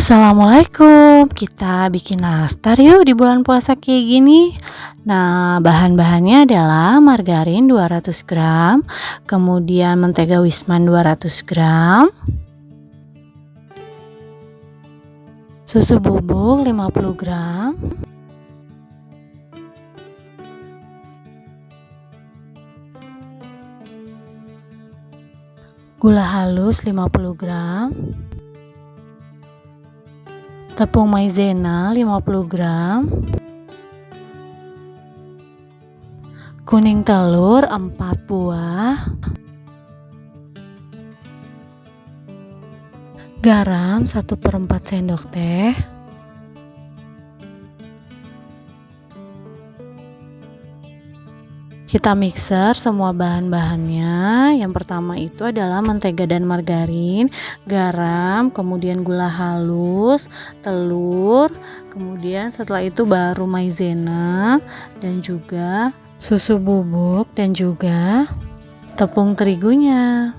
Assalamualaikum, kita bikin nastar yuk di bulan puasa kayak gini. Nah, bahan-bahannya adalah margarin 200 gram, kemudian mentega Wisman 200 gram, susu bubuk 50 gram, gula halus 50 gram, tepung maizena 50 gram, kuning telur 4 buah, garam 1/4 sendok teh, kita mixer semua bahan-bahannya. Yang pertama itu adalah mentega dan margarin, garam, kemudian gula halus, telur, kemudian setelah itu baru maizena dan juga susu bubuk dan juga tepung terigunya.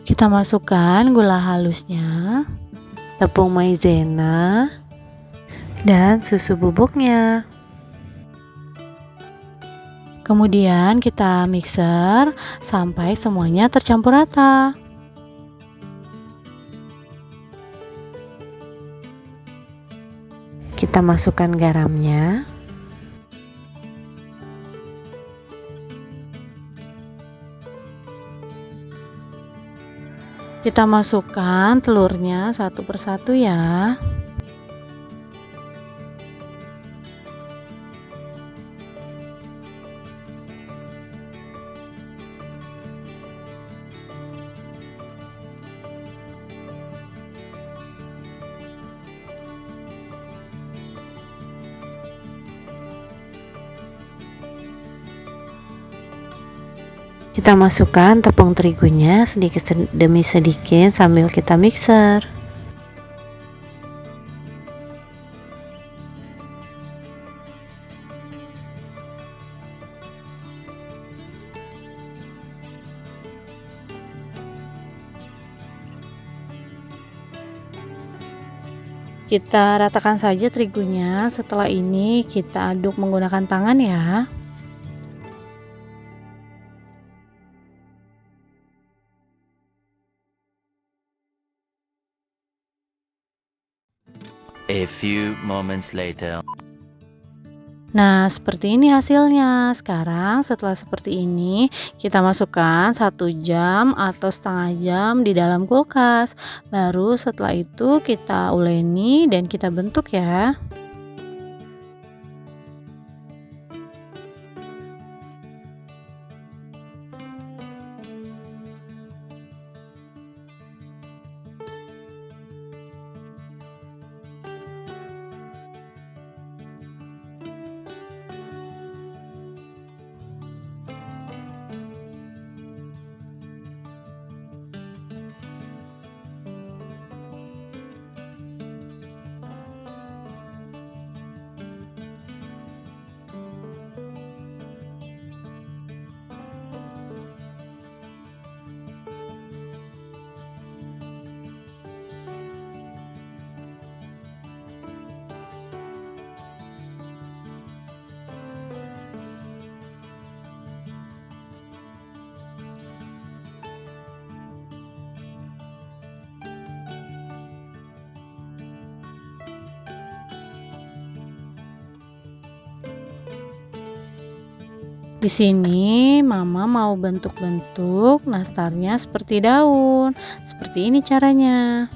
Kita masukkan gula halusnya, tepung maizena, dan susu bubuknya. Kemudian kita mixer sampai semuanya tercampur rata. Kita masukkan garamnya. Kita masukkan telurnya satu persatu ya. Kita masukkan tepung terigunya sedikit demi sedikit sambil kita mixer. Kita ratakan saja terigunya. Setelah ini kita aduk menggunakan tangan ya. A few moments later. Nah, seperti ini hasilnya. Sekarang setelah seperti ini, kita masukkan 1 jam atau setengah jam di dalam kulkas. Baru setelah itu kita uleni dan kita bentuk ya. Di sini Mama mau bentuk-bentuk nastarnya seperti daun. Seperti ini caranya.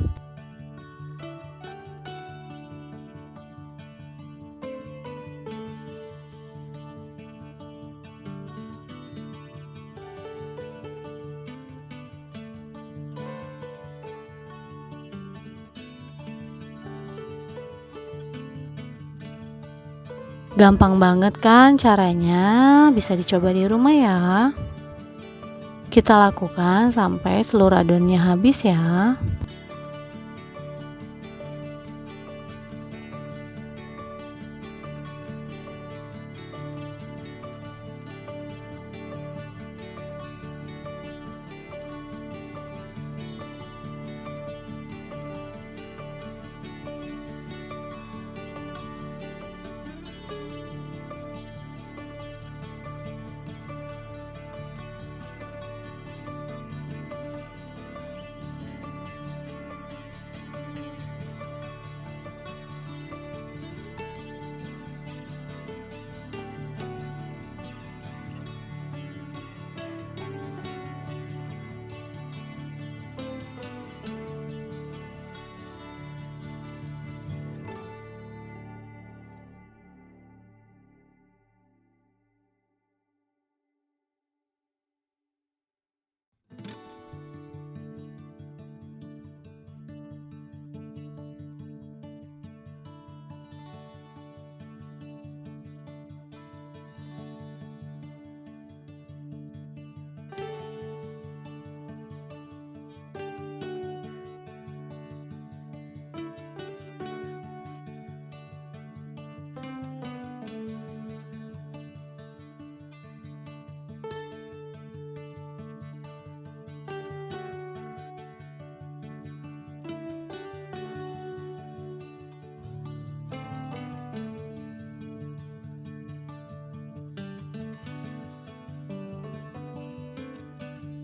Gampang banget kan caranya, bisa dicoba di rumah ya. Kita lakukan sampai seluruh adonannya habis ya.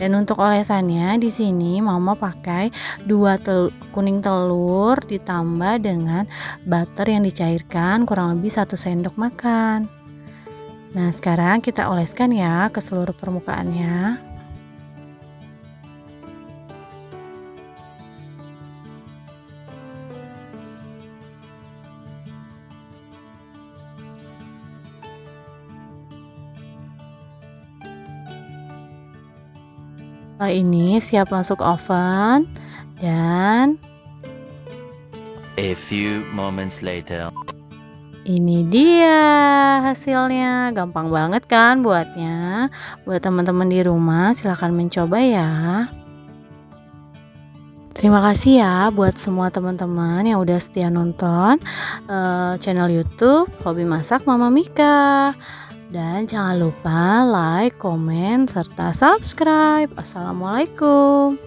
Dan untuk olesannya di sini mama pakai 2 kuning telur ditambah dengan butter yang dicairkan kurang lebih 1 sendok makan. Nah, sekarang kita oleskan ya ke seluruh permukaannya. Setelah ini siap masuk oven dan A few moments later. ini dia hasilnya. Gampang banget kan buatnya? Buat teman-teman di rumah silahkan mencoba ya. Terima kasih ya buat semua teman-teman yang udah setia nonton channel YouTube Hobi Masak Mama Mika. Dan jangan lupa like, komen, serta subscribe. Assalamualaikum.